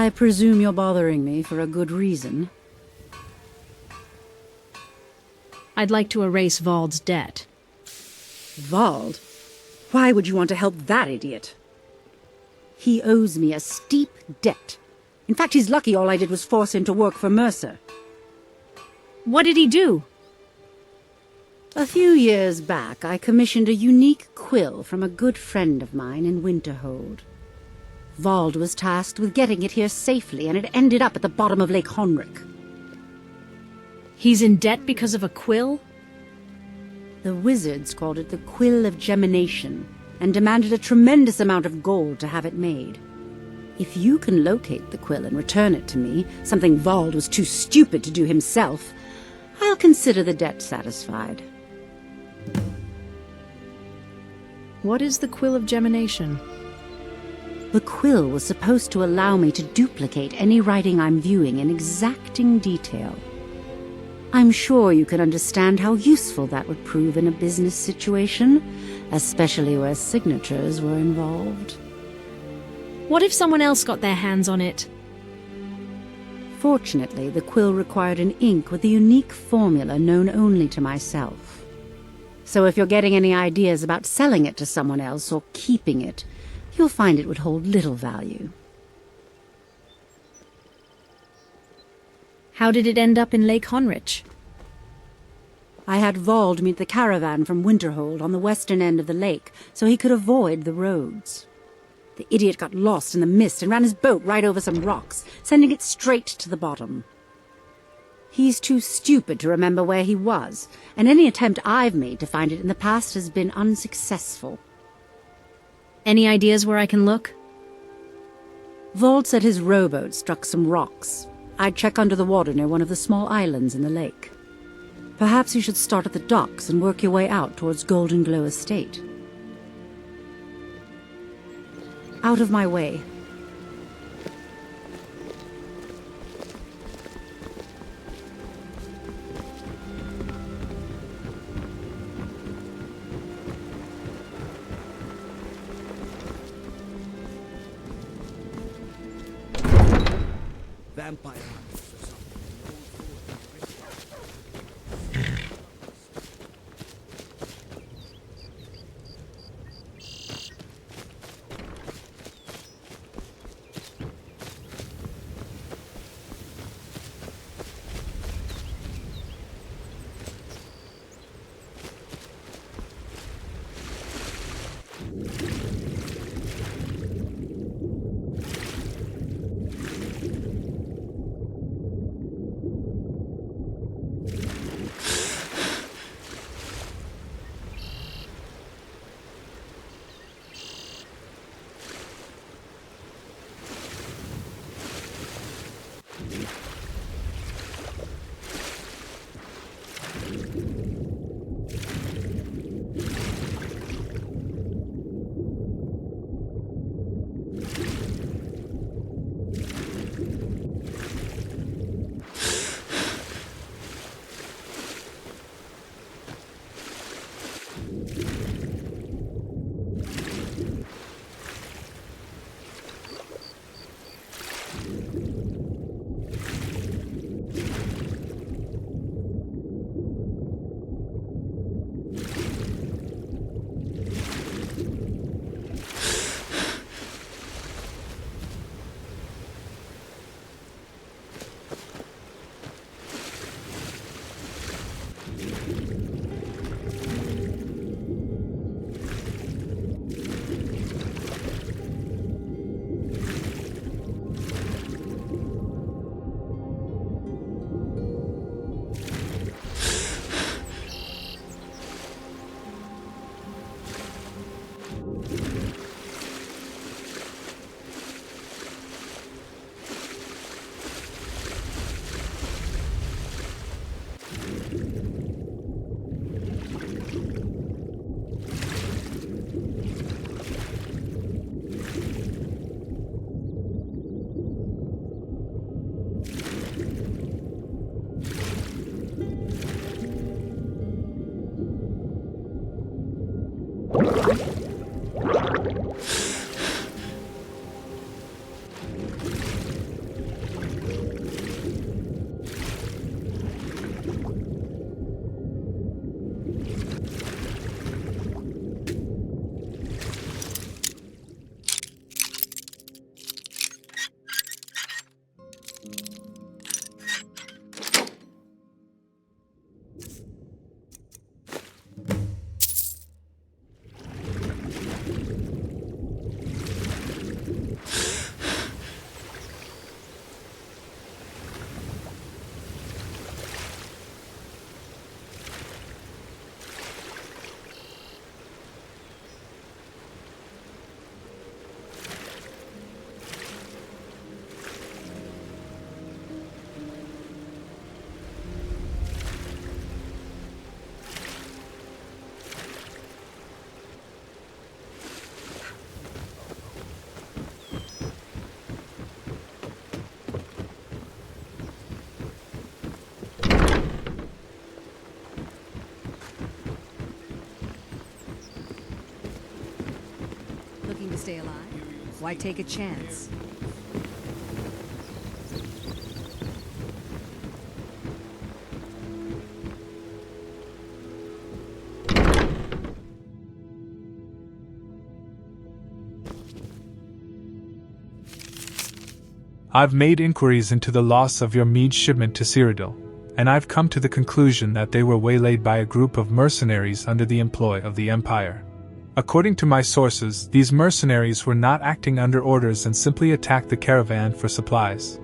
I presume you're bothering me for a good reason. I'd like to erase Vald's debt. Vald? Why would you want to help that idiot? He owes me a steep debt. In fact, he's lucky all I did was force him to work for Mercer. What did he do? A few years back, I commissioned a unique quill from a good friend of mine in Winterhold. Vald was tasked with getting it here safely, and it ended up at the bottom of Lake Honrick. He's in debt because of a quill? The wizards called it the Quill of Gemination, and demanded a tremendous amount of gold to have it made. If you can locate the quill and return it to me, something Vald was too stupid to do himself, I'll consider the debt satisfied. What is the Quill of Gemination? The quill was supposed to allow me to duplicate any writing I'm viewing in exacting detail. I'm sure you can understand how useful that would prove in a business situation, especially where signatures were involved. What if someone else got their hands on it? Fortunately, the quill required an ink with a unique formula known only to myself. So if you're getting any ideas about selling it to someone else or keeping it, you'll find it would hold little value. How did it end up in Lake Honrich? I had Vald meet the caravan from Winterhold on the western end of the lake, so he could avoid the roads. The idiot got lost in the mist and ran his boat right over some rocks, sending it straight to the bottom. He's too stupid to remember where he was, and any attempt I've made to find it in the past has been unsuccessful. Any ideas where I can look? Vald said his rowboat struck some rocks. I'd check under the water near one of the small islands in the lake. Perhaps you should start at the docks and work your way out towards Golden Glow Estate. Out of my way. Vampire hunters or something. stay alive? Why take a chance? I've made inquiries into the loss of your mead shipment to Cyrodiil, and I've come to the conclusion that they were waylaid by a group of mercenaries under the employ of the Empire. According to my sources, these mercenaries were not acting under orders and simply attacked the caravan for supplies.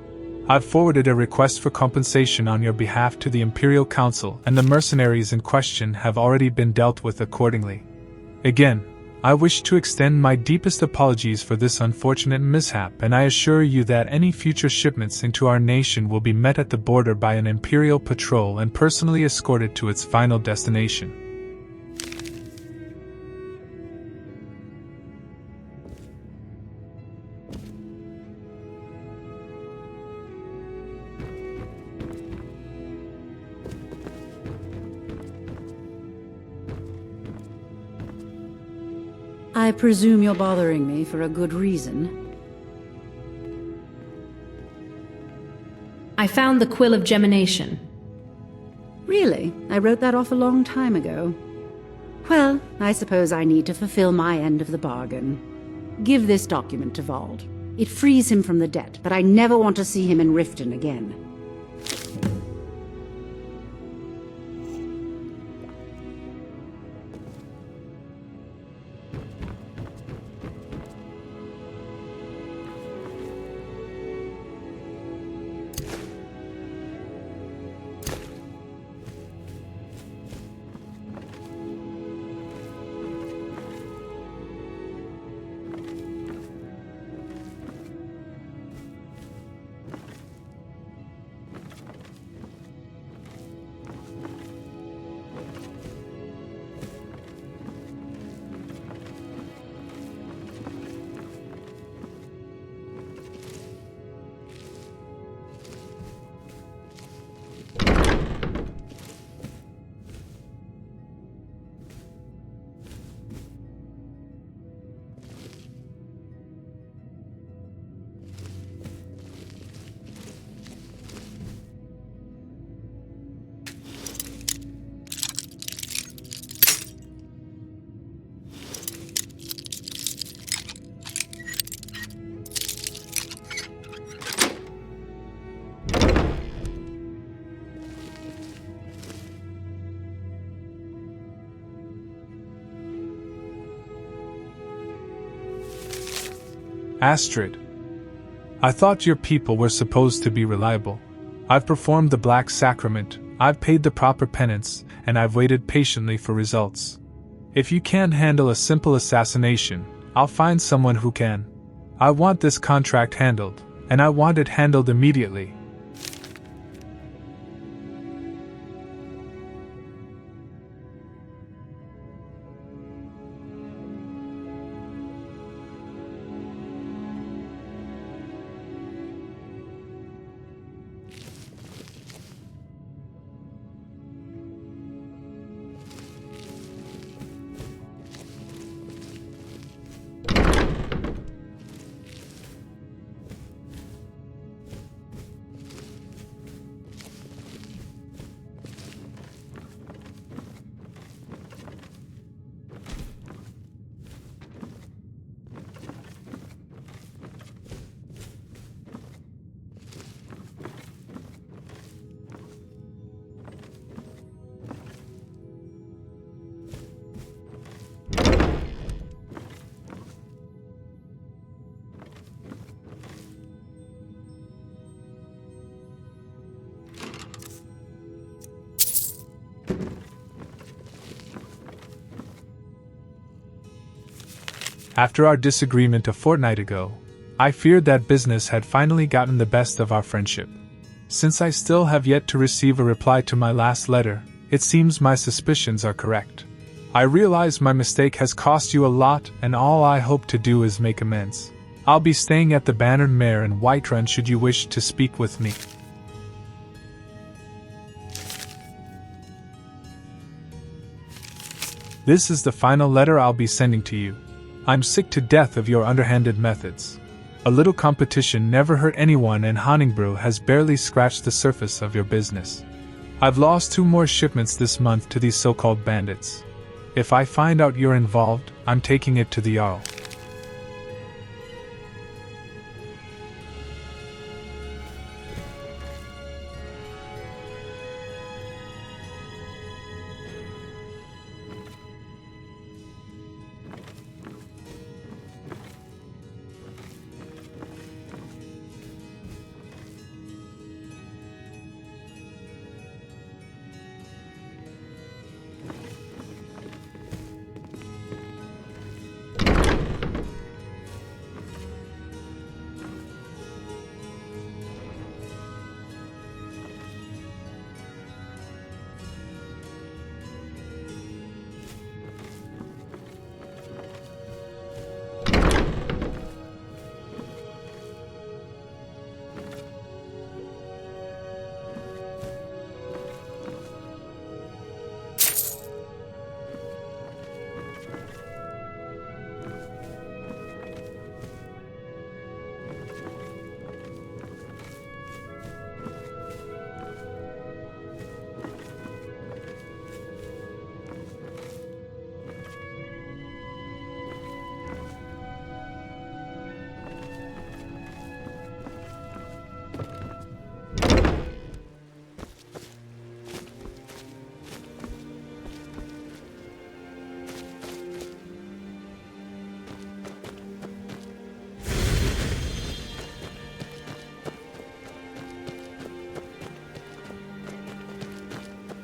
I've forwarded a request for compensation on your behalf to the Imperial Council, and the mercenaries in question have already been dealt with accordingly. Again, I wish to extend my deepest apologies for this unfortunate mishap, and I assure you that any future shipments into our nation will be met at the border by an Imperial patrol and personally escorted to its final destination. I presume you're bothering me for a good reason. I found the Quill of Gemination. Really? I wrote that off a long time ago. Well, I suppose I need to fulfill my end of the bargain. Give this document to Vald. It frees him from the debt, but I never want to see him in Riften again. Astrid, I thought your people were supposed to be reliable. I've performed the Black Sacrament, I've paid the proper penance, and I've waited patiently for results. If you can't handle a simple assassination, I'll find someone who can. I want this contract handled, and I want it handled immediately. After our disagreement a fortnight ago, I feared that business had finally gotten the best of our friendship. Since I still have yet to receive a reply to my last letter, it seems my suspicions are correct. I realize my mistake has cost you a lot, and all I hope to do is make amends. I'll be staying at the Bannered Mare in Whiterun should you wish to speak with me. This is the final letter I'll be sending to you. I'm sick to death of your underhanded methods. A little competition never hurt anyone, and Honningbrew has barely scratched the surface of your business. I've lost 2 more shipments this month to these so-called bandits. If I find out you're involved, I'm taking it to the Jarl.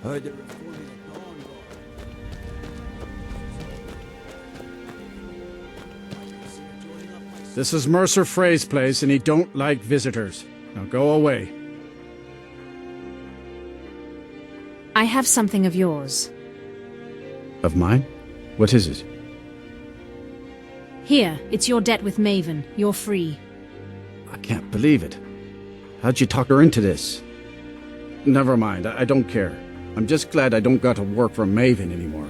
Heard they're reforming a dawn guard. This is Mercer Frey's place, and he don't like visitors. Now go away. I have something of yours. Of mine? What is it? Here, it's your debt with Maven. You're free. I can't believe it. How'd you talk her into this? Never mind, I don't care. I'm just glad I don't got to work for Maven anymore.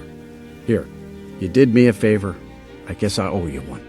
Here, you did me a favor. I guess I owe you one.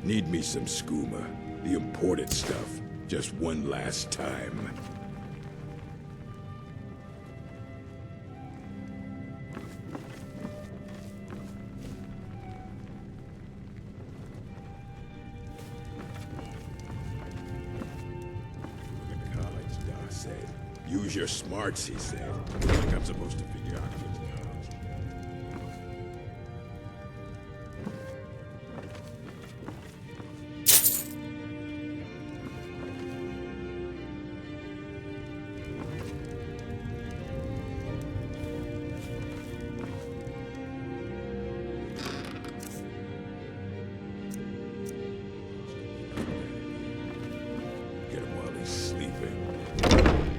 Need me some skooma. The imported stuff. Just one last time. The college doc said, use your smarts, he said. Like I'm supposed to figure out what's going on.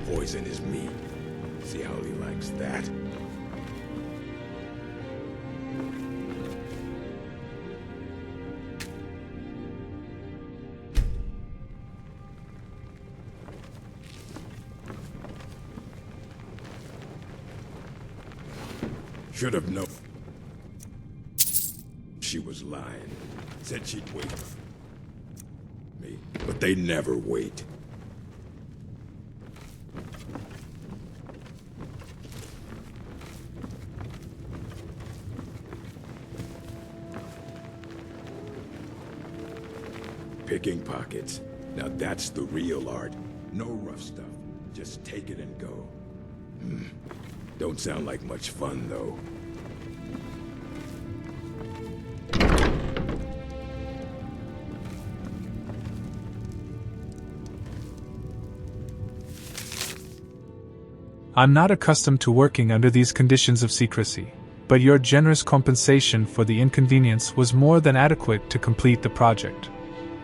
Poison his meat. See how he likes that? Should have known. She was lying. Said she'd wait for me, but they never wait. picking pockets. Now that's the real art. No rough stuff. Just take it and go. Don't sound like much fun, though. I'm not accustomed to working under these conditions of secrecy, but your generous compensation for the inconvenience was more than adequate to complete the project.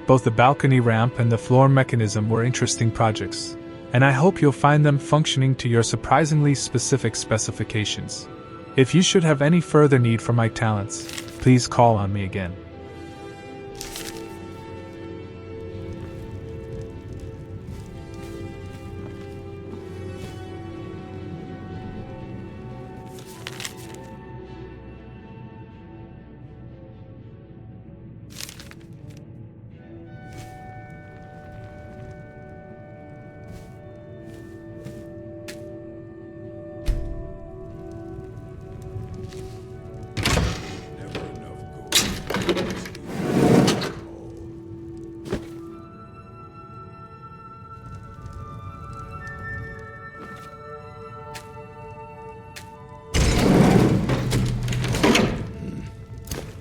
Both the balcony ramp and the floor mechanism were interesting projects, and I hope you'll find them functioning to your surprisingly specific specifications. If you should have any further need for my talents, please call on me again.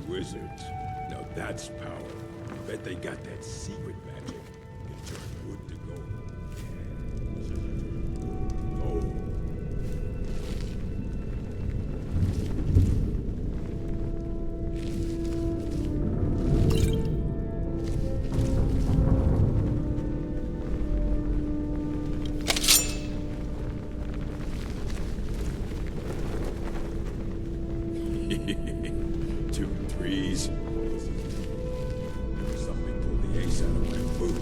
Wizards. Now that's power. Bet they got that secret magic. Can turn wood to gold. Oh. Two threes. Something pulled the ace out of my boot.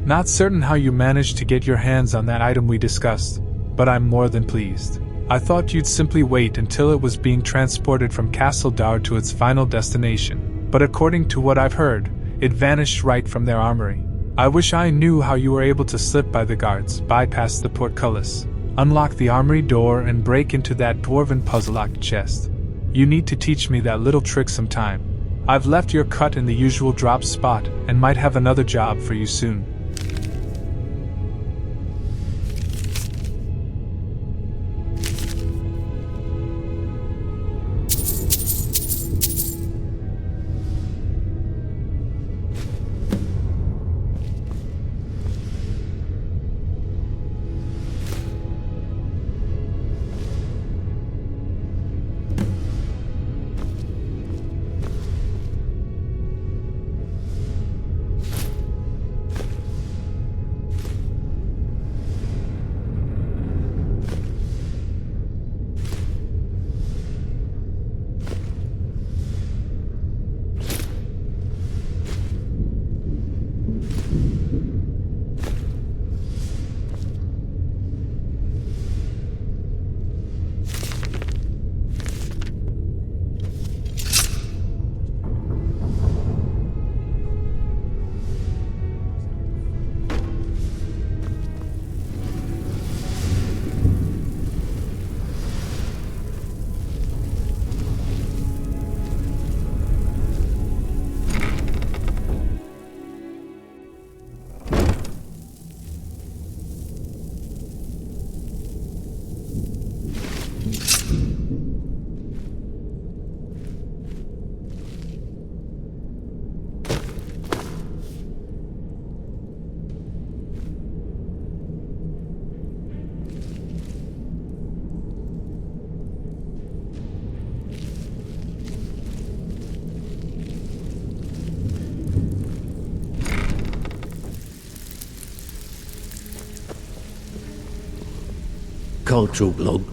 Not certain how you managed to get your hands on that item we discussed, but I'm more than pleased. I thought you'd simply wait until it was being transported from Castle Dour to its final destination, but according to what I've heard, it vanished right from their armory. I wish I knew how you were able to slip by the guards, bypass the portcullis, unlock the armory door and break into that dwarven puzzle-locked chest. You need to teach me that little trick sometime. I've left your cut in the usual drop spot and might have another job for you soon. Can't talk long.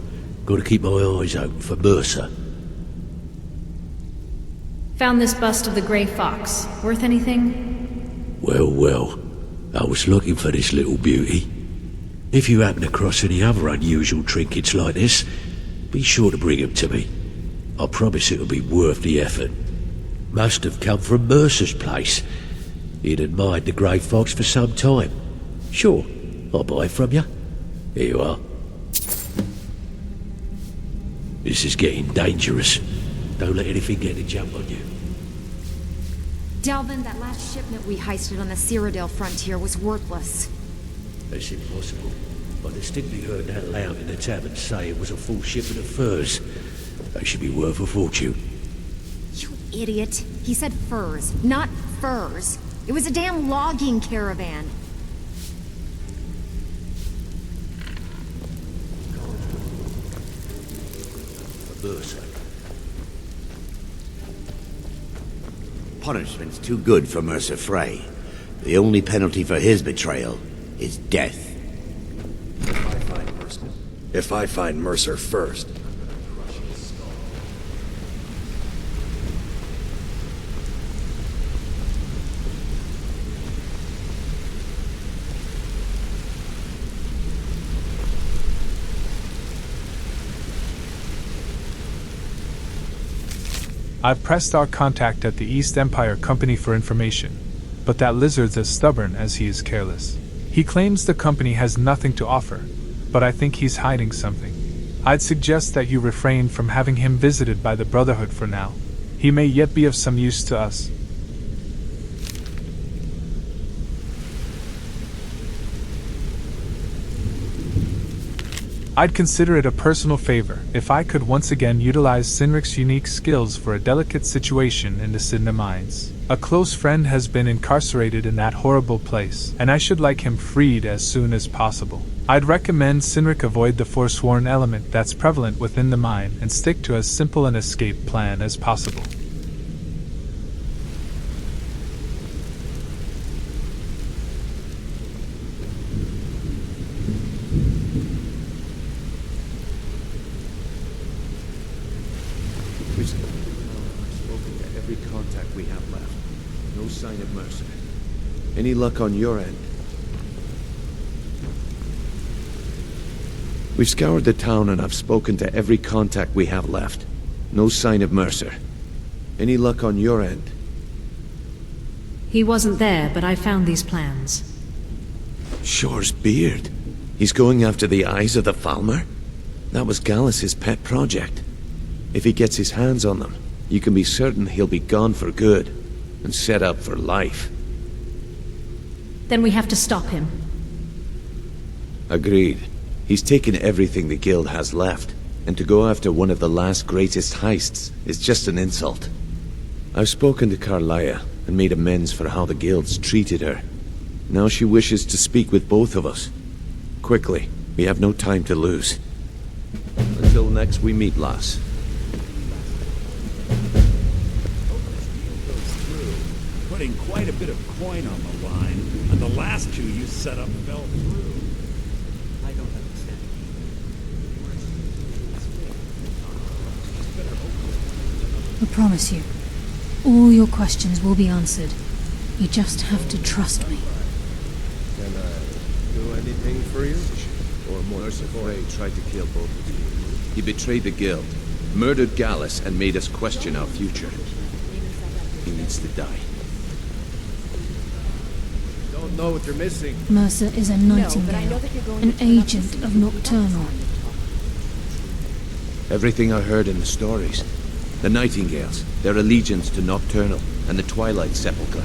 Gotta keep my eyes open for Mercer. Found this bust of the Grey Fox. Worth anything? Well. I was looking for this little beauty. If you happen across any other unusual trinkets like this, be sure to bring them to me. I promise it'll be worth the effort. Must have come from Mercer's place. He'd admired the Grey Fox for some time. Sure, I'll buy it from you. Here you are. This is getting dangerous. Don't let anything get a jump on you. Delvin, that last shipment we heisted on the Cyrodiil frontier was worthless. That's impossible. I distinctly heard that loud in the tavern say it was a full shipment of furs. They should be worth a fortune. You idiot. He said furs, not furs. It was a damn logging caravan. Mercer. Punishment's too good for Mercer Frey. The only penalty for his betrayal is death. If I find Mercer first. I've pressed our contact at the East Empire Company for information, but that lizard's as stubborn as he is careless. He claims the company has nothing to offer, but I think he's hiding something. I'd suggest that you refrain from having him visited by the Brotherhood for now. He may yet be of some use to us. I'd consider it a personal favor if I could once again utilize Cynric's unique skills for a delicate situation in the Cidhna mines. A close friend has been incarcerated in that horrible place, and I should like him freed as soon as possible. I'd recommend Cynric avoid the forsworn element that's prevalent within the mine and stick to as simple an escape plan as possible. Sign of Mercer. Any luck on your end? We've scoured the town and I've spoken to every contact we have left. No sign of Mercer. Any luck on your end? He wasn't there, but I found these plans. Shore's beard. He's going after the eyes of the Falmer? That was Gallus's pet project. If he gets his hands on them, you can be certain he'll be gone for good, and set up for life. Then we have to stop him. Agreed. He's taken everything the guild has left, and to go after one of the last greatest heists is just an insult. I've spoken to Carlia and made amends for how the guild's treated her. Now she wishes to speak with both of us. Quickly, we have no time to lose. Until next we meet, lass. Putting quite a bit of coin on the line, and the last two you set up fell through. I don't understand. I promise you, all your questions will be answered. You just have to trust me. Can I do anything for you? Or more Frey tried to kill both of you. He betrayed the guild, murdered Gallus, and made us question our future. He needs to die. Don't know what you're missing. Mercer is a Nightingale, an agent of Nocturnal. Everything I heard in the stories. The Nightingales, their allegiance to Nocturnal, and the Twilight Sepulchre.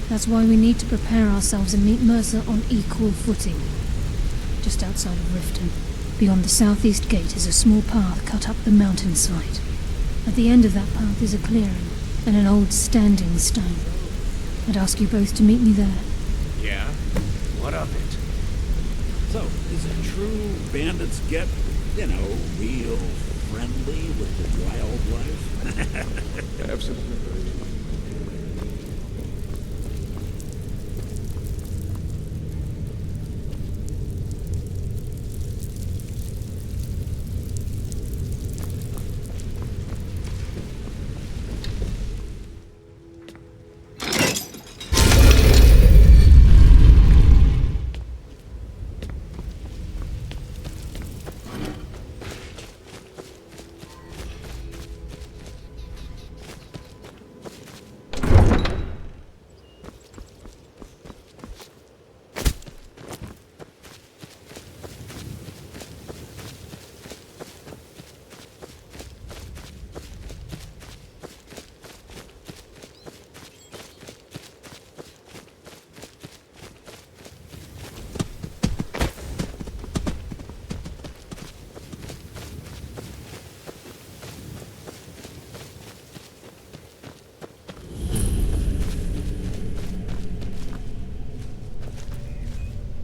That's why we need to prepare ourselves and meet Mercer on equal footing. Just outside of Riften, beyond the southeast gate, is a small path cut up the mountainside. At the end of that path is a clearing, and an old standing stone. I'd ask you both to meet me there. Yeah? What of it? So, is it true bandits get, real friendly with the wildlife? Have some preparation.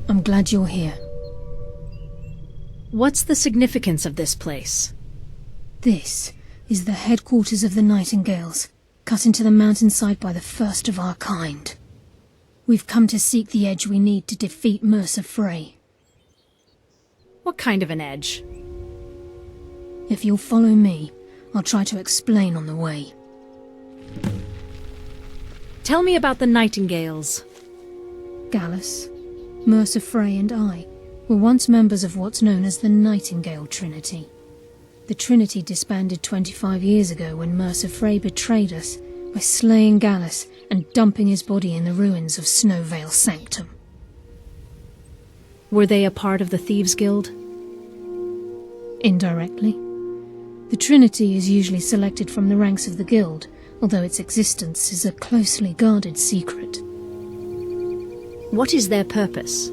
I'm glad you're here. What's the significance of this place? This is the headquarters of the Nightingales, cut into the mountainside by the first of our kind. We've come to seek the edge we need to defeat Mercer Frey. What kind of an edge? If you'll follow me, I'll try to explain on the way. Tell me about the Nightingales. Gallus, Mercer Frey and I were once members of what's known as the Nightingale Trinity. The Trinity disbanded 25 years ago when Mercer Frey betrayed us by slaying Gallus and dumping his body in the ruins of Snowvale Sanctum. Were they a part of the Thieves' Guild? Indirectly. The Trinity is usually selected from the ranks of the Guild, although its existence is a closely guarded secret. What is their purpose?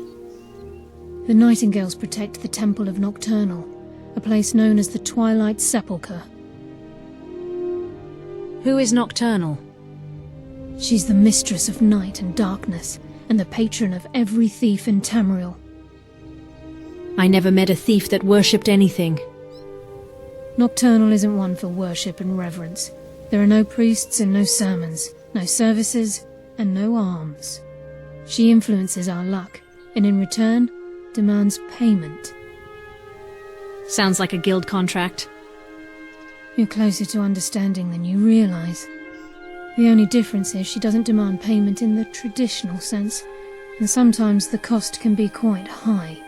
The Nightingales protect the Temple of Nocturnal, a place known as the Twilight Sepulchre. Who is Nocturnal? She's the mistress of night and darkness, and the patron of every thief in Tamriel. I never met a thief that worshipped anything. Nocturnal isn't one for worship and reverence. There are no priests and no sermons, no services, and no alms. She influences our luck, and in return, demands payment. Sounds like a guild contract. You're closer to understanding than you realize. The only difference is she doesn't demand payment in the traditional sense, and sometimes the cost can be quite high.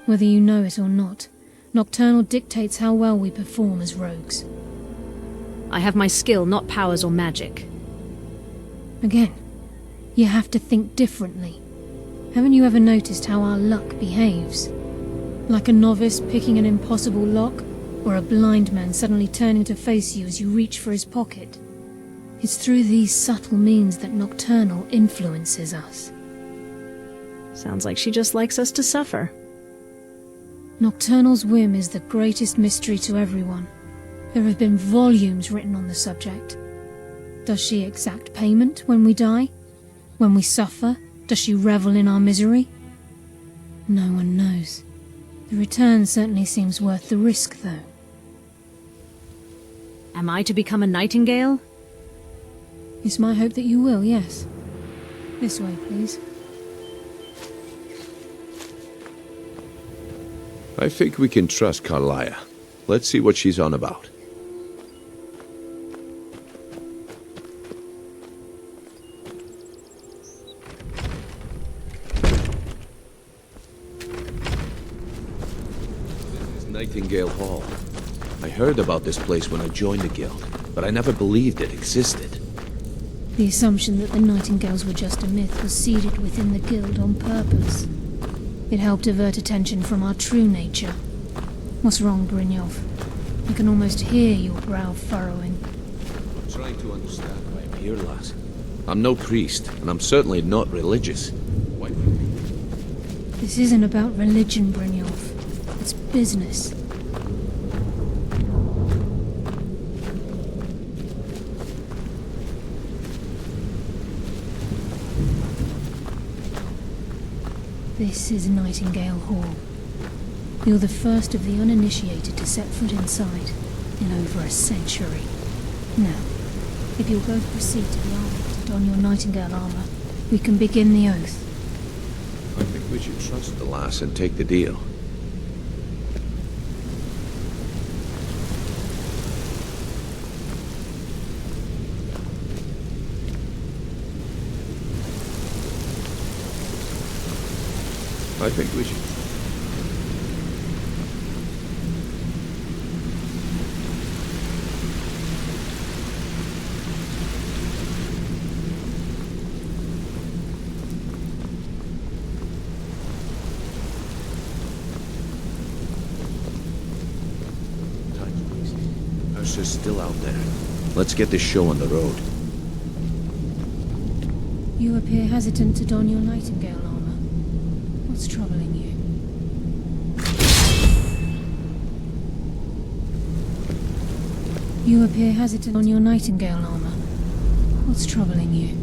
Whether you know it or not, Nocturnal dictates how well we perform as rogues. I have my skill, not powers or magic. Again, you have to think differently. Haven't you ever noticed how our luck behaves? Like a novice picking an impossible lock, or a blind man suddenly turning to face you as you reach for his pocket. It's through these subtle means that Nocturnal influences us. Sounds like she just likes us to suffer. Nocturnal's whim is the greatest mystery to everyone. There have been volumes written on the subject. Does she exact payment when we die? When we suffer, does she revel in our misery? No one knows. The return certainly seems worth the risk, though. Am I to become a Nightingale? It's my hope that you will, yes. This way, please. I think we can trust Carlia. Let's see what she's on about. This is Nightingale Hall. I heard about this place when I joined the guild, but I never believed it existed. The assumption that the Nightingales were just a myth was seeded within the guild on purpose. It helped divert attention from our true nature. What's wrong, Brynjolf? I can almost hear your brow furrowing. I'm trying to understand why I'm here, lass. I'm no priest, and I'm certainly not religious. Why? This isn't about religion, Brynjolf. It's business. This is Nightingale Hall. You're the first of the uninitiated to set foot inside in over a century. Now, if you'll both proceed to the Arweth to don your Nightingale armor, we can begin the oath. I think we should trust the lass and take the deal. I think we should. Time's wasting. Ursa's still out there. Let's get this show on the road. You appear hesitant to don your Nightingale armor. What's troubling you? You appear hesitant on your Nightingale armor. What's troubling you?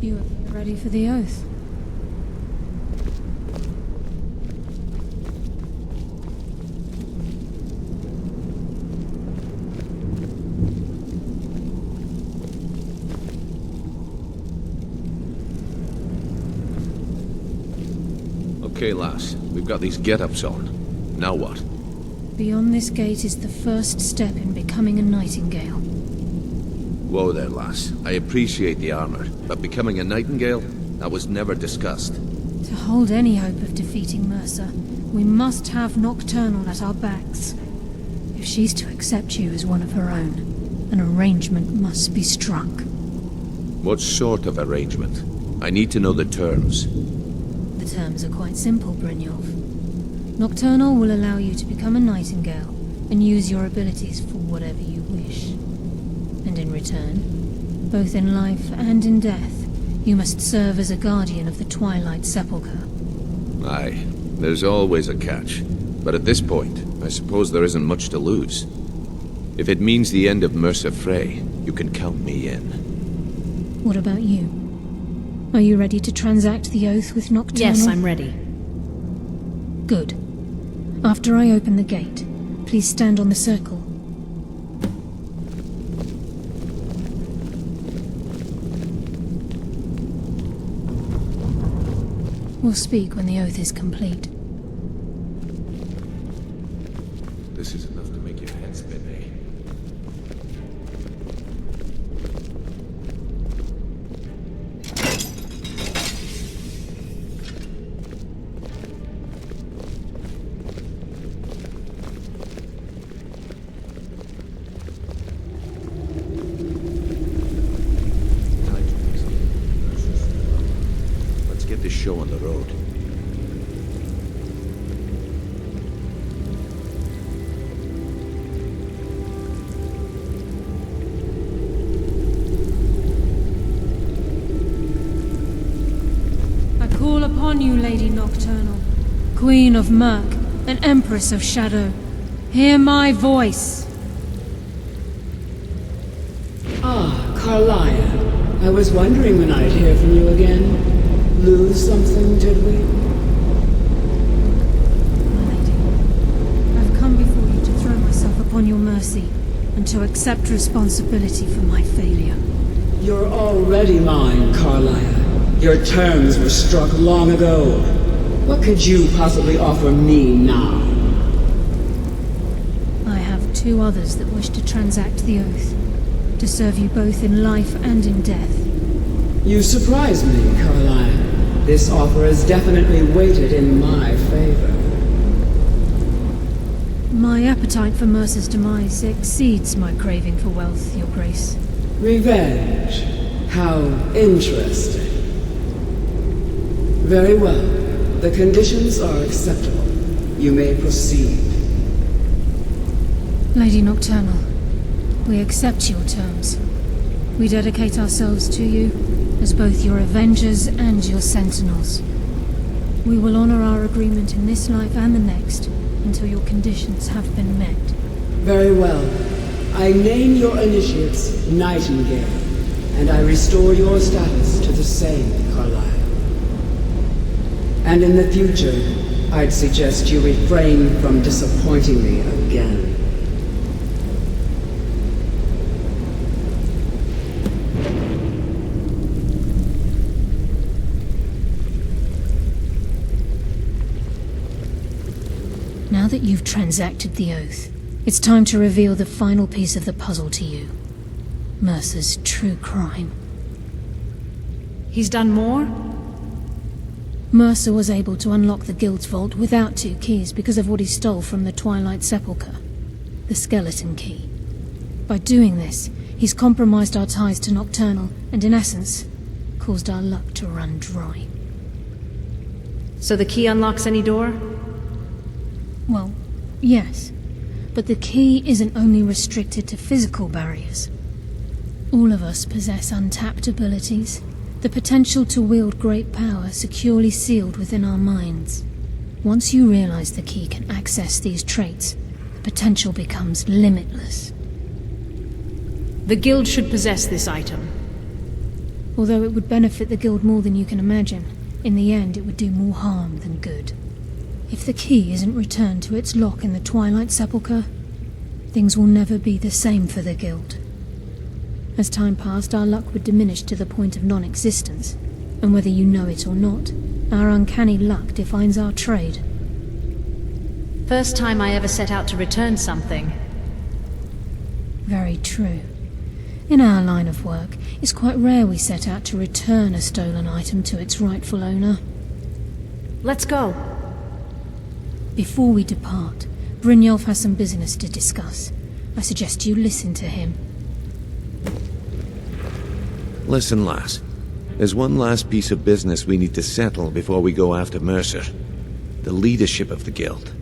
You appear ready for the oath. Okay, lass. We've got these get-ups on. Now what? Beyond this gate is the first step in becoming a Nightingale. Whoa there, lass. I appreciate the armor, but becoming a Nightingale? That was never discussed. To hold any hope of defeating Mercer, we must have Nocturnal at our backs. If she's to accept you as one of her own, an arrangement must be struck. What sort of arrangement? I need to know the terms. The terms are quite simple, Brynjolf. Nocturnal will allow you to become a Nightingale and use your abilities for whatever you wish. And in return, both in life and in death, you must serve as a guardian of the Twilight Sepulchre. Aye, there's always a catch. But at this point, I suppose there isn't much to lose. If it means the end of Mercer Frey, you can count me in. What about you? Are you ready to transact the oath with Nocturnal? Yes, I'm ready. Good. After I open the gate, please stand on the circle. We'll speak when the oath is complete. This is enough to make your head spin, eh? show on the road. I call upon you, Lady Nocturnal, Queen of Murk, and Empress of Shadow. Hear my voice. Ah, Carlia. I was wondering when I'd hear from you again. Lose something, did we? My lady, I've come before you to throw myself upon your mercy, and to accept responsibility for my failure. You're already mine, Carlia. Your terms were struck long ago. What could you possibly offer me now? I have two others that wish to transact the oath, to serve you both in life and in death. You surprise me, Carlia. This offer is definitely weighted in my favor. My appetite for Mercer's demise exceeds my craving for wealth, Your Grace. Revenge. How interesting. Very well. The conditions are acceptable. You may proceed. Lady Nocturnal, we accept your terms. We dedicate ourselves to you as both your avengers and your sentinels. We will honor our agreement in this life and the next until your conditions have been met. Very well. I name your initiates Nightingale, and I restore your status to the same, Carlisle. And in the future, I'd suggest you refrain from disappointing me again. Now that you've transacted the oath, it's time to reveal the final piece of the puzzle to you. Mercer's true crime. He's done more? Mercer was able to unlock the Guild's vault without 2 keys because of what he stole from the Twilight Sepulchre. The skeleton key. By doing this, he's compromised our ties to Nocturnal, and in essence, caused our luck to run dry. So the key unlocks any door? Well, yes. But the key isn't only restricted to physical barriers. All of us possess untapped abilities, the potential to wield great power securely sealed within our minds. Once you realize the key can access these traits, the potential becomes limitless. The Guild should possess this item. Although it would benefit the Guild more than you can imagine, in the end it would do more harm than good. If the key isn't returned to its lock in the Twilight Sepulchre, things will never be the same for the Guild. As time passed, our luck would diminish to the point of non-existence, and whether you know it or not, our uncanny luck defines our trade. First time I ever set out to return something. Very true. In our line of work, it's quite rare we set out to return a stolen item to its rightful owner. Let's go. Before we depart, Brynjolf has some business to discuss. I suggest you listen to him. Listen, lass. There's one last piece of business we need to settle before we go after Mercer. The leadership of the Guild.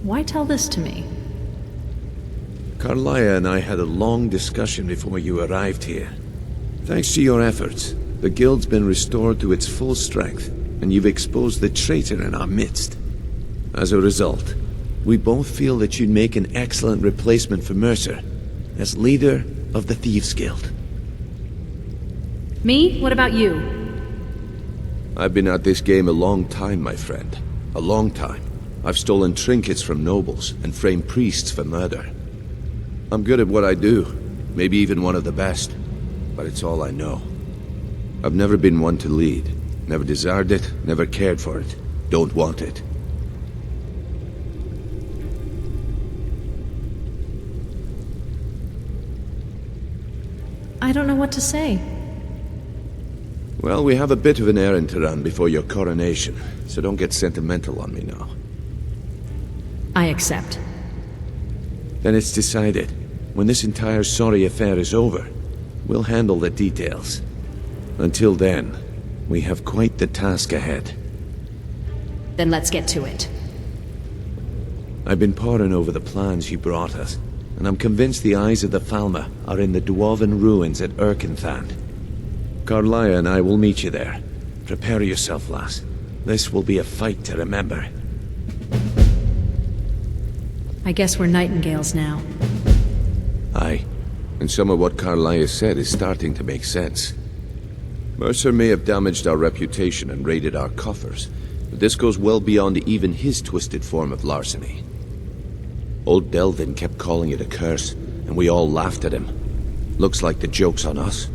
Why tell this to me? Carlia and I had a long discussion before you arrived here. Thanks to your efforts, the Guild's been restored to its full strength, and you've exposed the traitor in our midst. As a result, we both feel that you'd make an excellent replacement for Mercer as leader of the Thieves' Guild. Me? What about you? I've been at this game a long time, my friend. A long time. I've stolen trinkets from nobles and framed priests for murder. I'm good at what I do, maybe even one of the best, but it's all I know. I've never been one to lead. Never desired it, never cared for it. Don't want it. I don't know what to say. Well, we have a bit of an errand to run before your coronation, so don't get sentimental on me now. I accept. Then it's decided. When this entire sorry affair is over, we'll handle the details. Until then, We have quite the task ahead. Then let's get to it. I've been poring over the plans you brought us, and I'm convinced the eyes of the Falmer are in the dwarven ruins at Irkngthand. Carlia and I will meet you there. Prepare yourself, lass. This will be a fight to remember. I guess we're Nightingales now. Aye, and some of what Carlia said is starting to make sense. Mercer may have damaged our reputation and raided our coffers, but this goes well beyond even his twisted form of larceny. Old Delvin kept calling it a curse, and we all laughed at him. Looks like the joke's on us.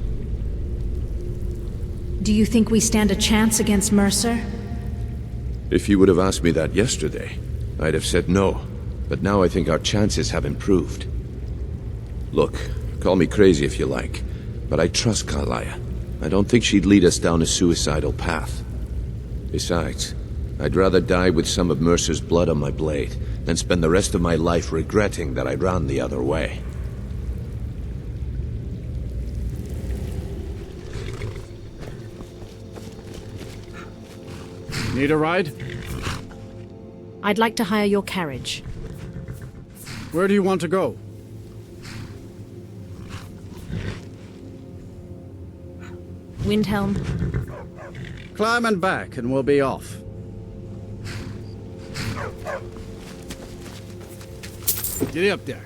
Do you think we stand a chance against Mercer? If you would have asked me that yesterday, I'd have said no, but now I think our chances have improved. Look, call me crazy if you like, but I trust Carlia. I don't think she'd lead us down a suicidal path. Besides, I'd rather die with some of Mercer's blood on my blade than spend the rest of my life regretting that I ran the other way. Need a ride? I'd like to hire your carriage. Where do you want to go? Windhelm. Climb and back, and we'll be off. Get up there.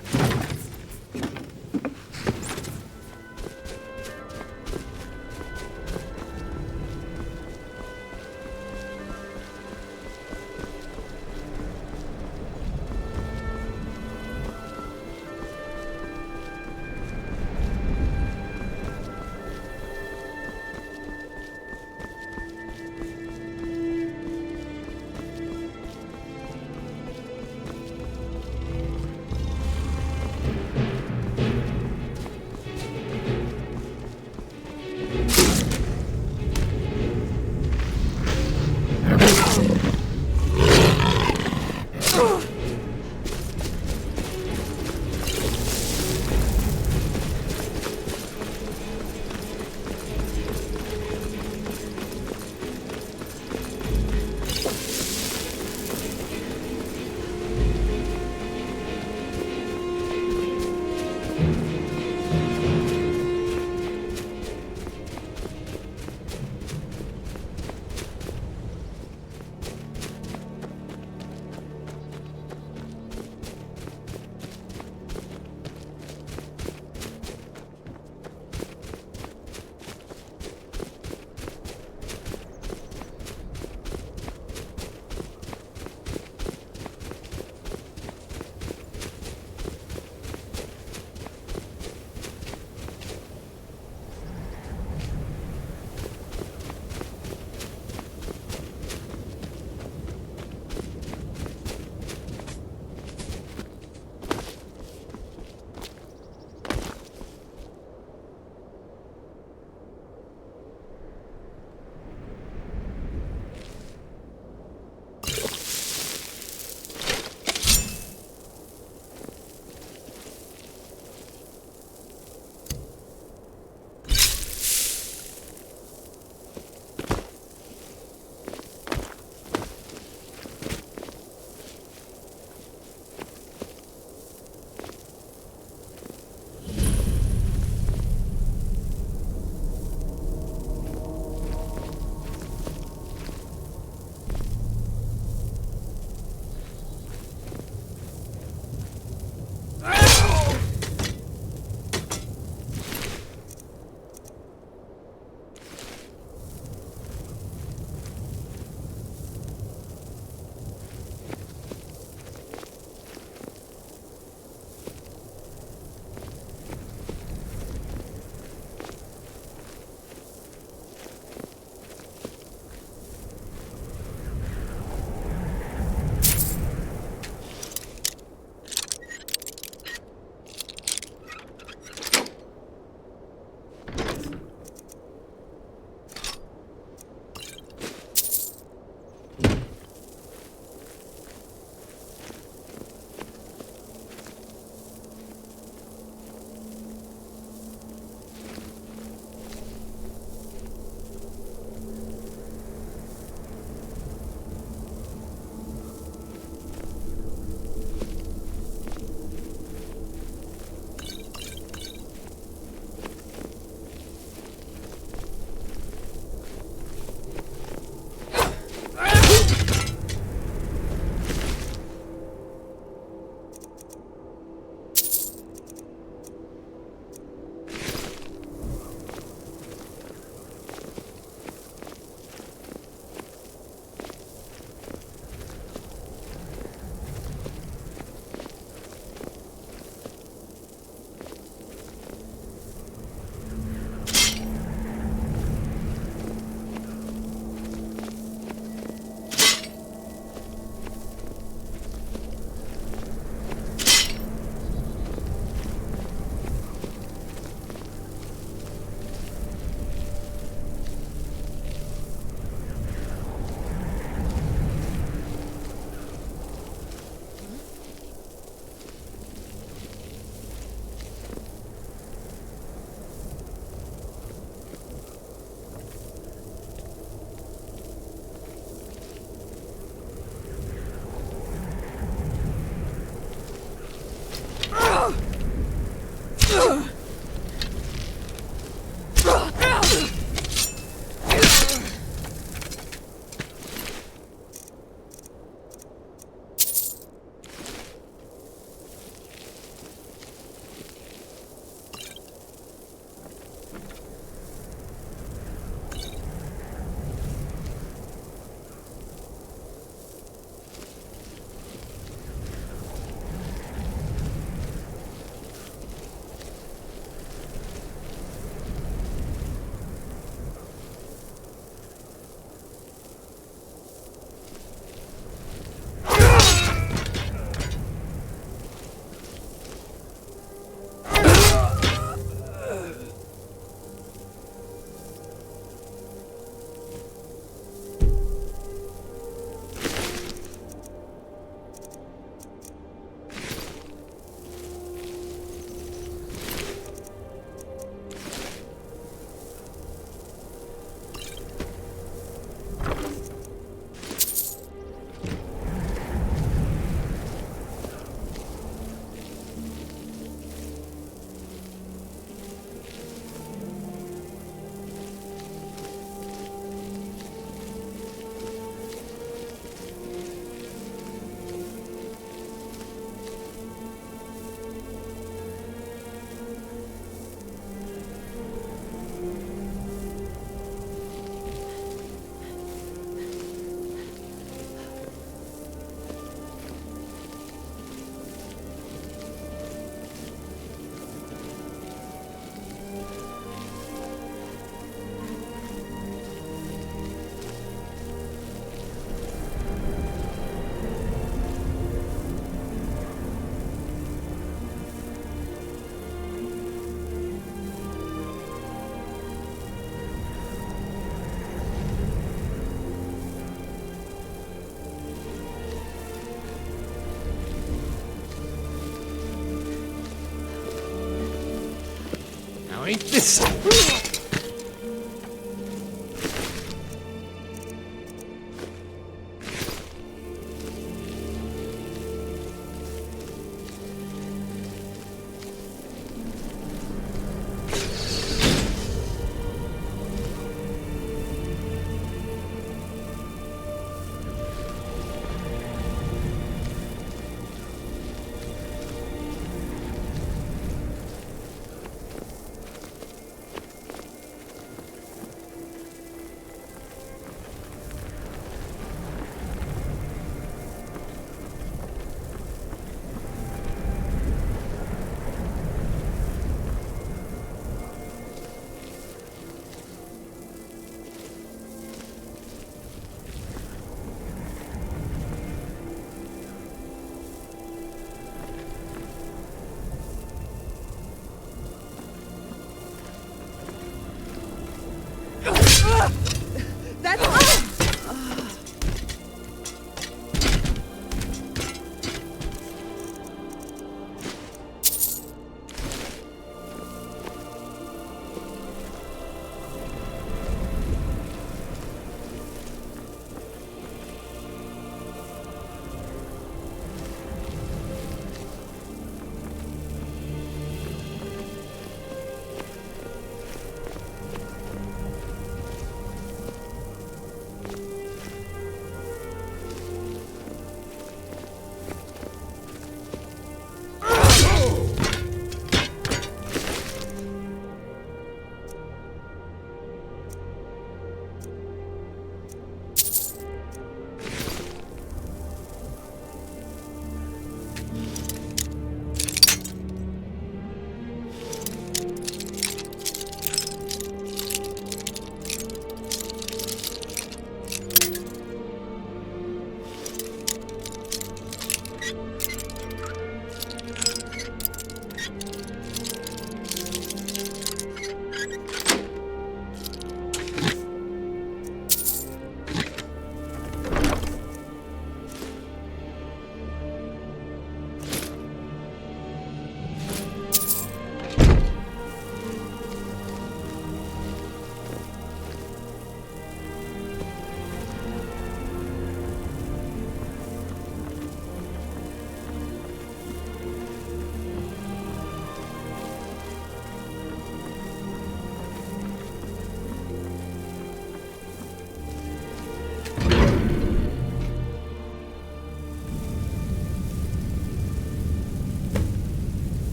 Ain't this?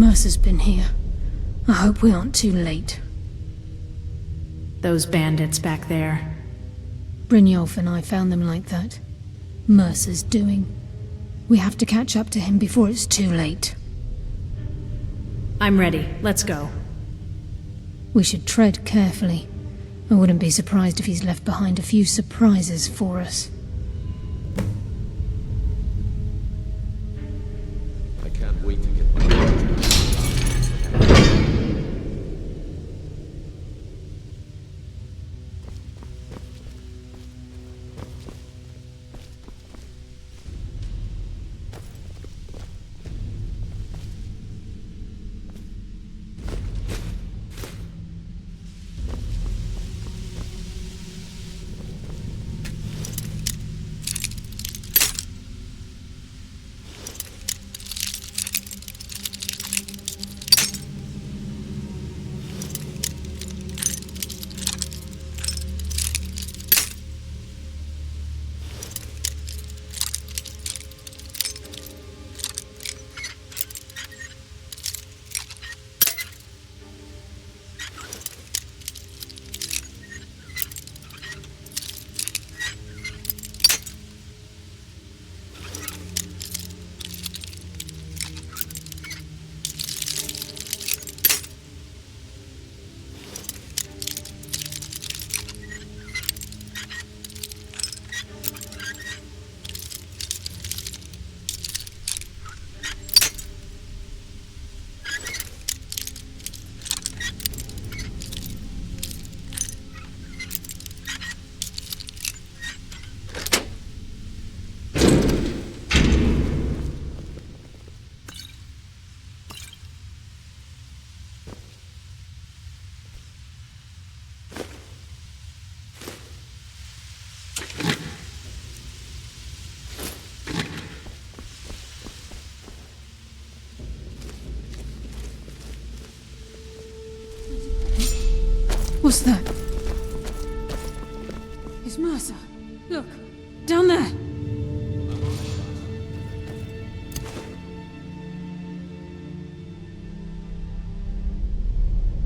Mercer's been here. I hope we aren't too late. Those bandits back there. Brynjolf and I found them like that. Mercer's doing. We have to catch up to him before it's too late. I'm ready. Let's go. We should tread carefully. I wouldn't be surprised if he's left behind a few surprises for us. I can't wait to get my What's that? It's Mercer. Look, down there.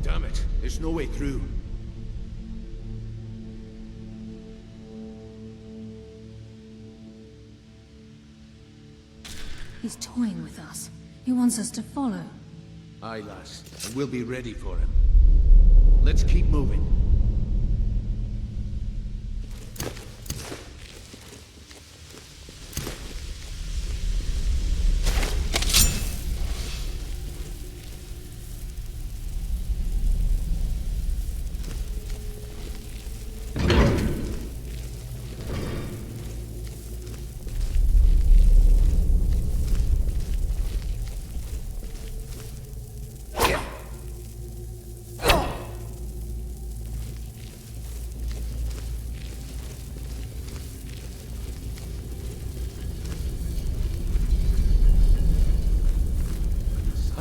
Damn it, there's no way through. He's toying with us. He wants us to follow. Aye, lass, and we'll be ready for him. Let's keep moving.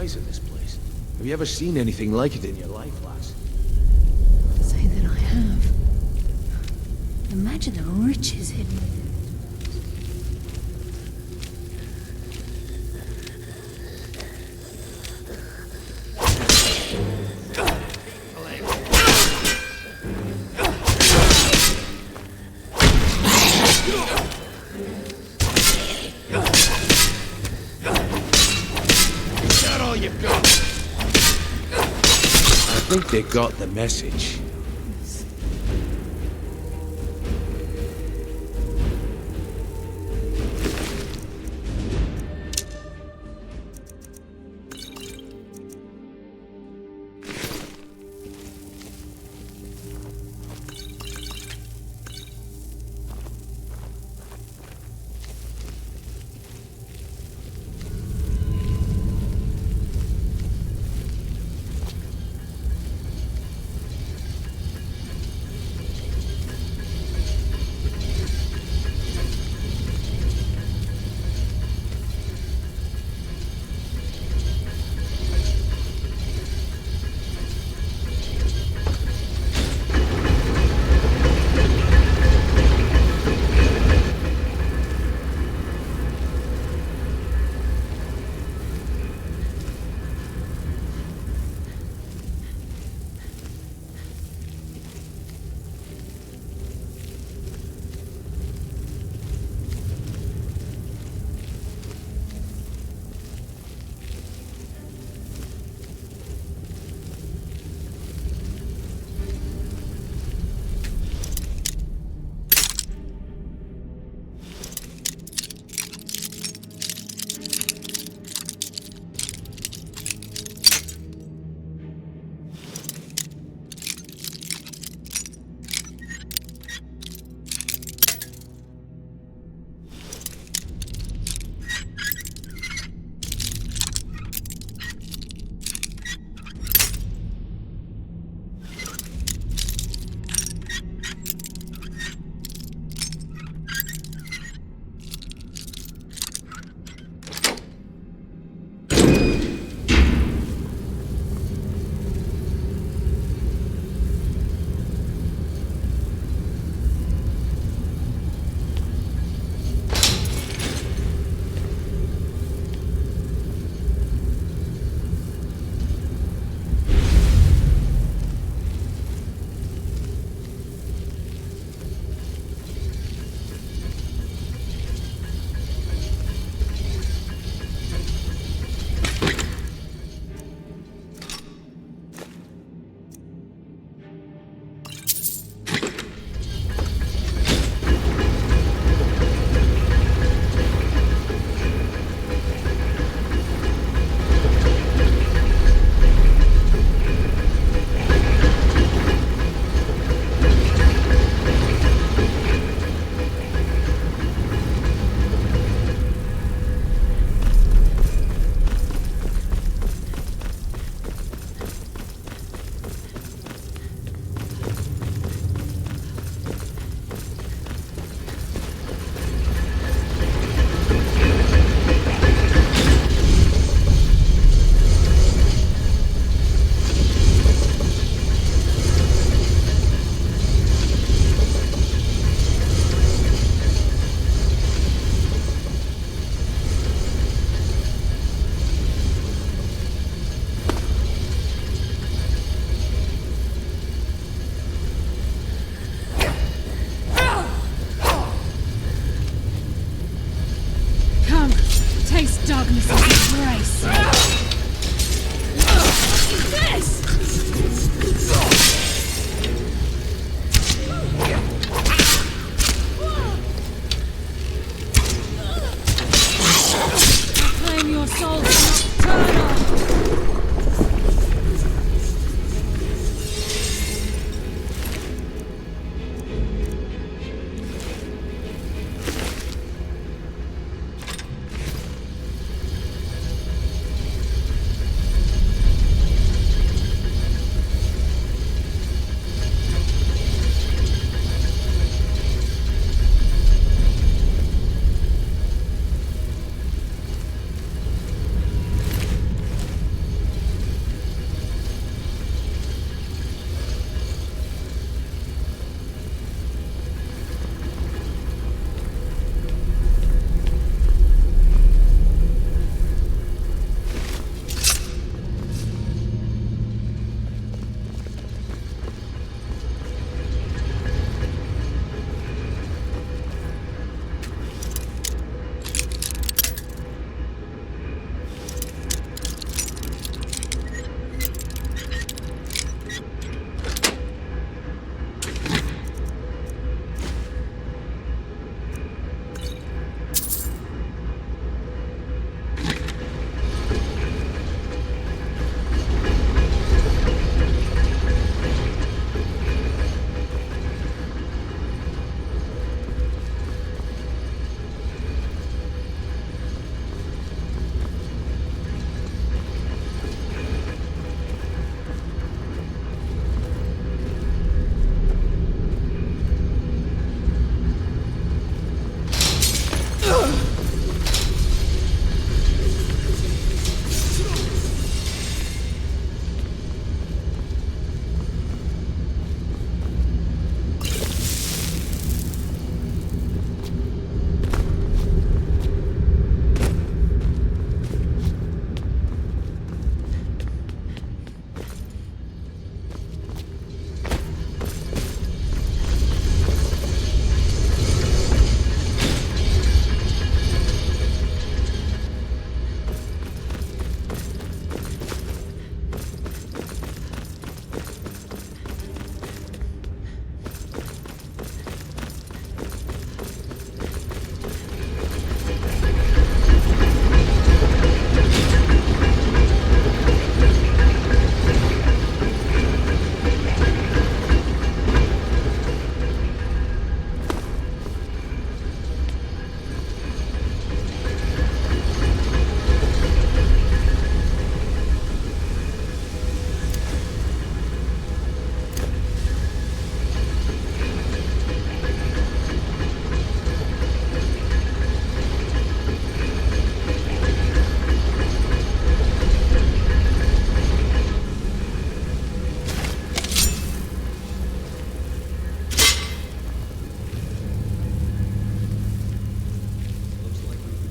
Of this place. Have you ever seen anything like it in your life, lass? Say that I have. Imagine the riches hidden within. I think they got the message.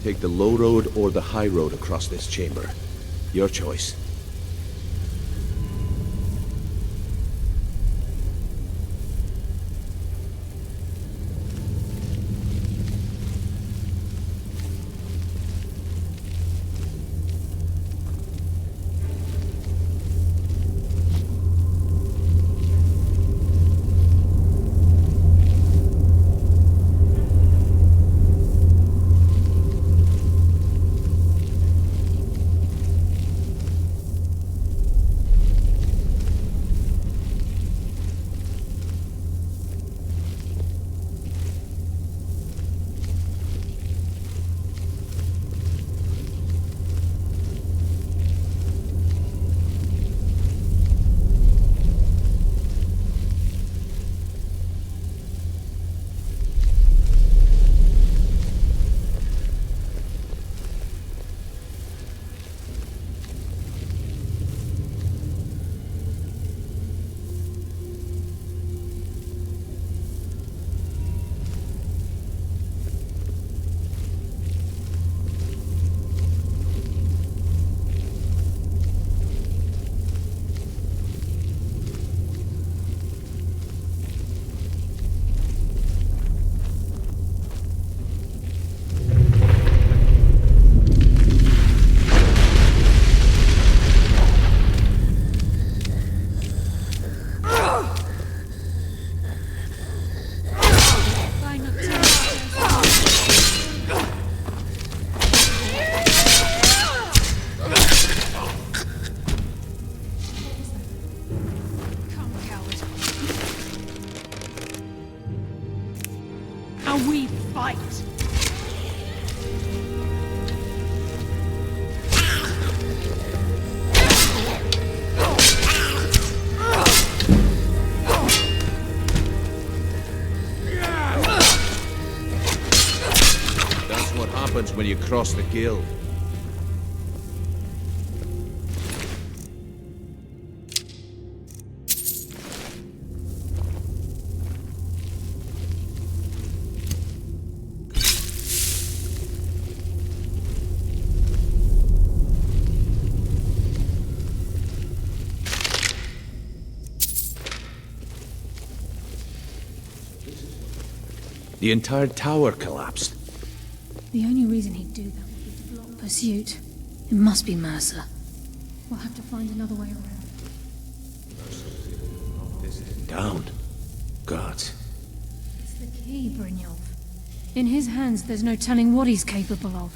Take the low road or the high road across this chamber. Your choice. When you cross the guild. The entire tower collapsed. The only reason he'd do that would be to block pursuit. It must be Mercer. We'll have to find another way around. Down. Gods. It's the key, Brynjolf. In his hands, there's no telling what he's capable of.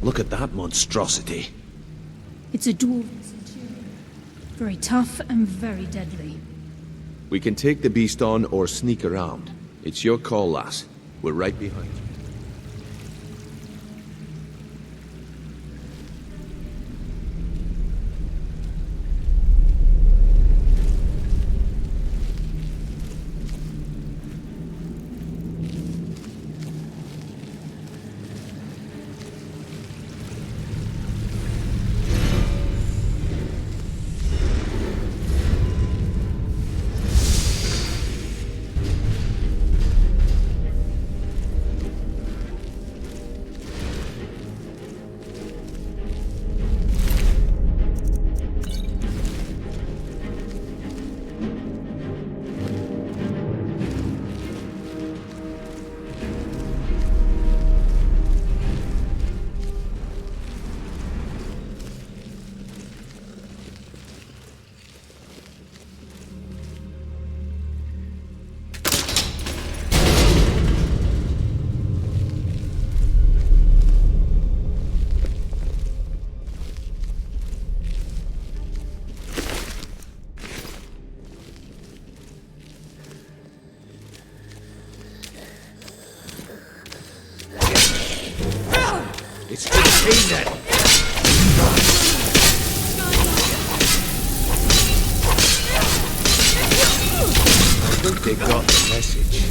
Look at that monstrosity. It's a dwarven centurion. Very tough and very deadly. We can take the beast on or sneak around. It's your call, lass. We're right behind you. It's contained then. I think they got the message.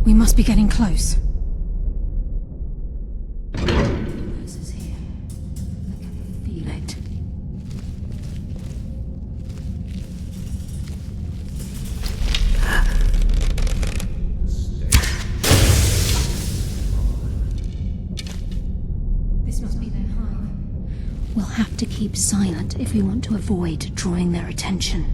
We must be getting close. This is here. I can feel it. This must be their hive. We'll have to keep silent if we want to avoid drawing their attention.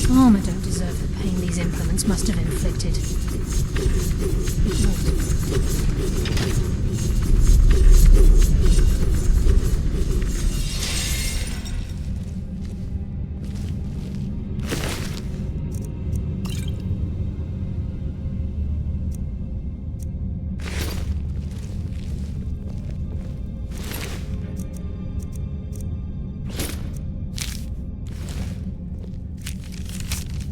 farmer don't deserve the pain these implements must have inflicted.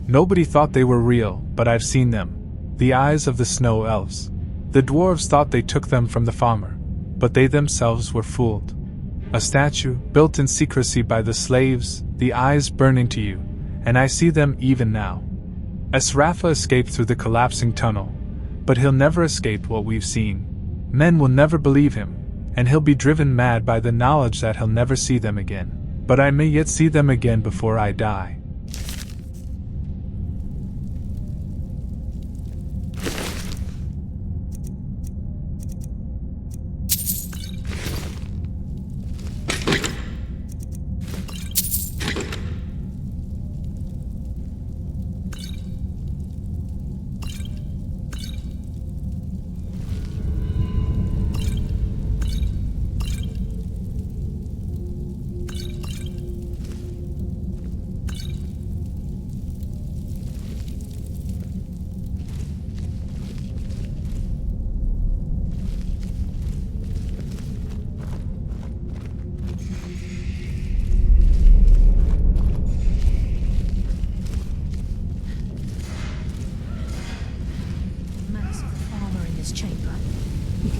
Nobody thought they were real, but I've seen them. The eyes of the snow elves. The dwarves thought they took them from the farmer, but they themselves were fooled. A statue, built in secrecy by the slaves, the eyes burn into you, and I see them even now. Esrafa escaped through the collapsing tunnel, but he'll never escape what we've seen. Men will never believe him, and he'll be driven mad by the knowledge that he'll never see them again. But I may yet see them again before I die.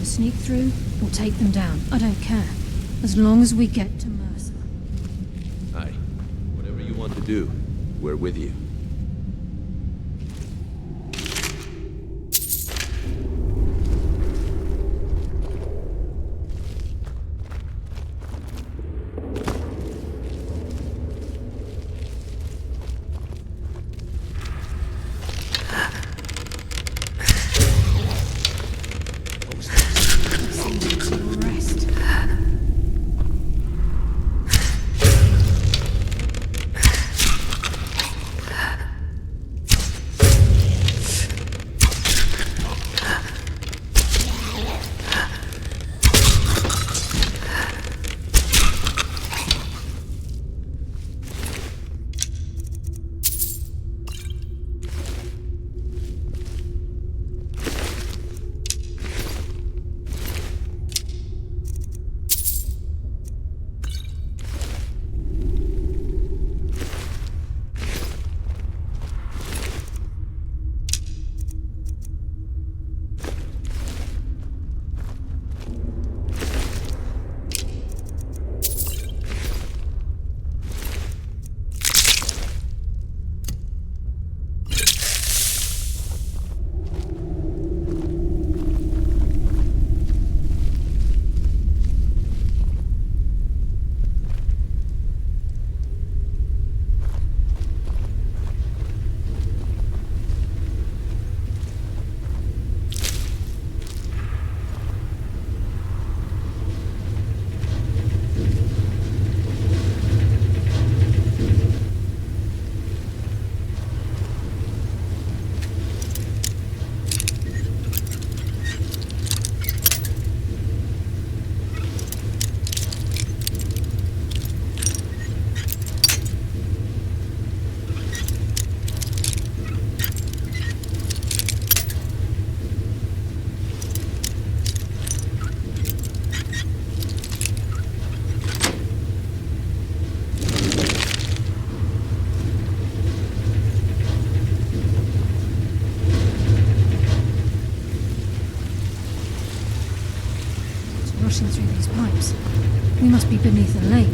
Sneak through or take them down. I don't care. As long as we get to Mercer. Aye. Whatever you want to do, we're with you. Rushing through these pipes. We must be beneath a lake.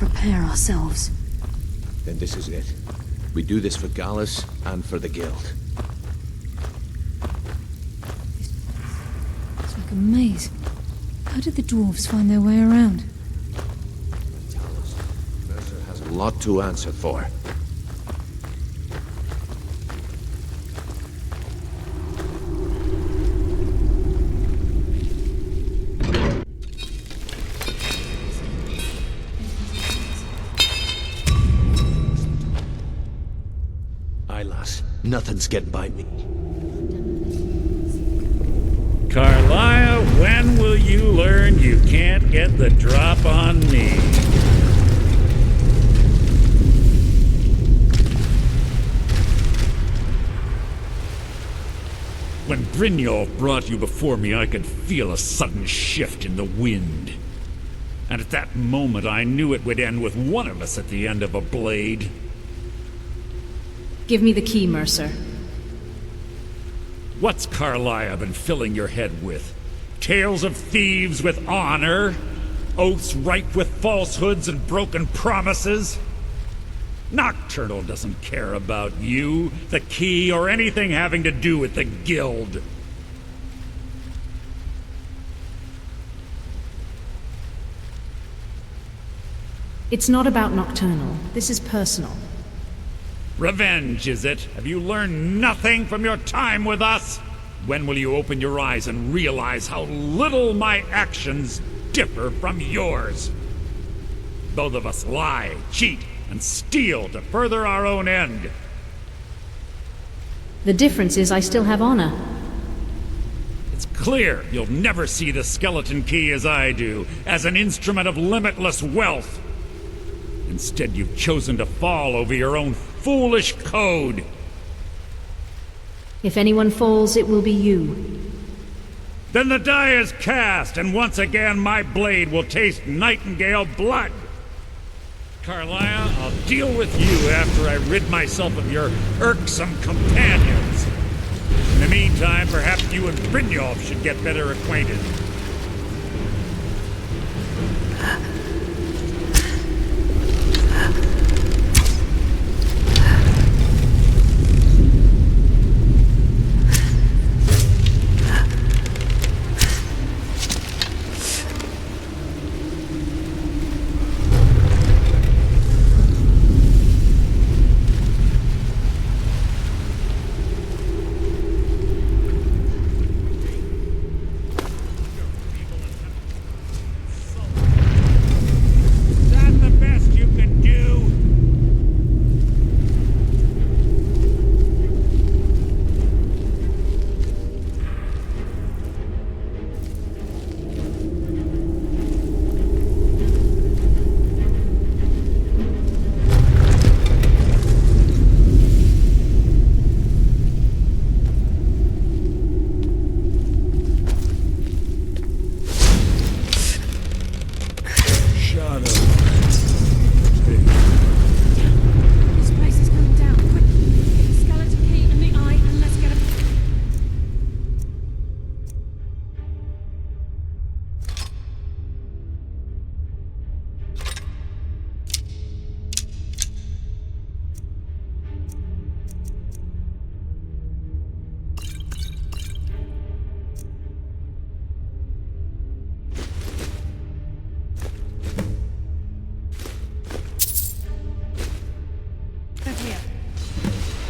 prepare ourselves. Then this is it. We do this for Gallus and for the Guild. It's like a maze. How did the dwarves find their way around? Mercer has a lot to answer for. Nothing's getting by me. Carlisle, when will you learn you can't get the drop on me? When Brynjolf brought you before me, I could feel a sudden shift in the wind. And at that moment, I knew it would end with one of us at the end of a blade. Give me the key, Mercer. What's Carlisle been filling your head with? Tales of thieves with honor? Oaths ripe with falsehoods and broken promises? Nocturnal doesn't care about you, the key, or anything having to do with the Guild. It's not about Nocturnal. This is personal. Revenge, is it? Have you learned nothing from your time with us? When will you open your eyes and realize how little my actions differ from yours? Both of us lie, cheat, and steal to further our own end. The difference is I still have honor. It's clear you'll never see the skeleton key as I do, as an instrument of limitless wealth. Instead, you've chosen to fall over your own foolish code. If anyone falls, it will be you. Then the die is cast, and once again my blade will taste Nightingale blood. Carlisle, I'll deal with you after I rid myself of your irksome companions. In the meantime, perhaps you and Brynjolf should get better acquainted.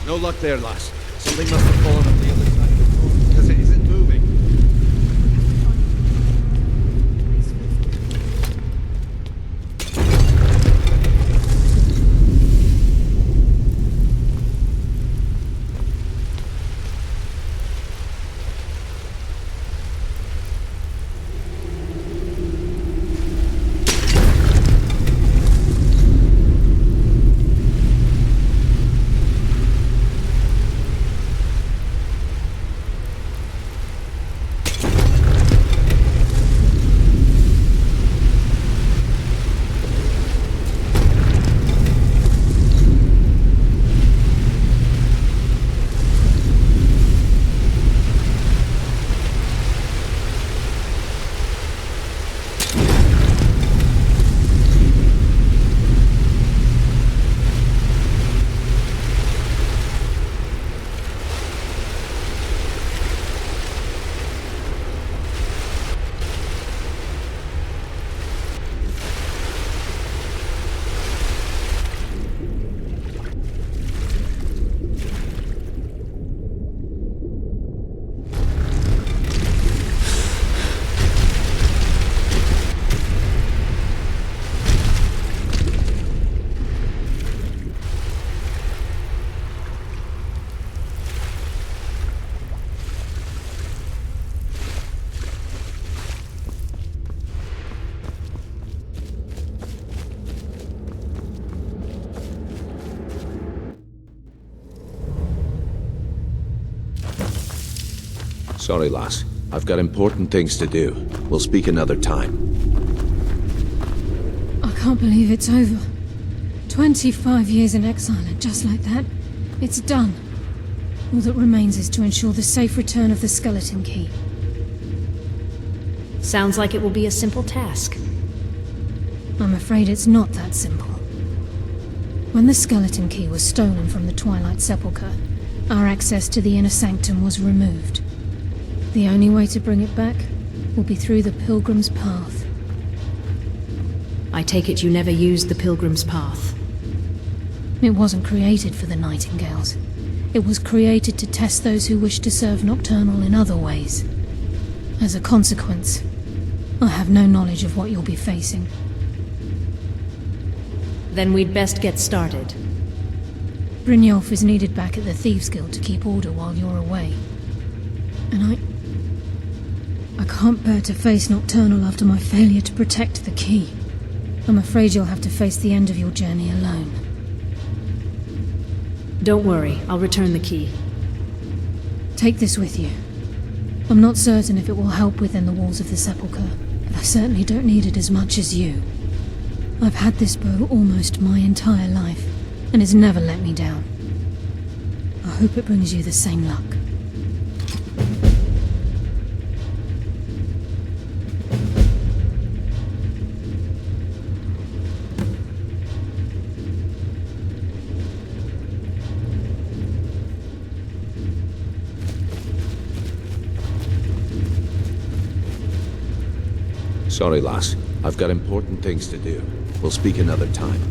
No luck there, lass. Something must have fallen on the other side of the door, because it isn't moving. Sorry, lass. I've got important things to do. We'll speak another time. I can't believe it's over. 25 years in exile, and just like that, it's done. All that remains is to ensure the safe return of the skeleton key. Sounds like it will be a simple task. I'm afraid it's not that simple. When the skeleton key was stolen from the Twilight Sepulchre, our access to the inner sanctum was removed. The only way to bring it back will be through the Pilgrim's Path. I take it you never used the Pilgrim's Path. It wasn't created for the Nightingales. It was created to test those who wish to serve Nocturnal in other ways. As a consequence, I have no knowledge of what you'll be facing. Then we'd best get started. Brynjolf is needed back at the Thieves' Guild to keep order while you're away. And I can't bear to face Nocturnal after my failure to protect the key. I'm afraid you'll have to face the end of your journey alone. Don't worry, I'll return the key. Take this with you. I'm not certain if it will help within the walls of the Sepulchre, but I certainly don't need it as much as you. I've had this bow almost my entire life, and it's never let me down. I hope it brings you the same luck. Sorry, lass. I've got important things to do. We'll speak another time.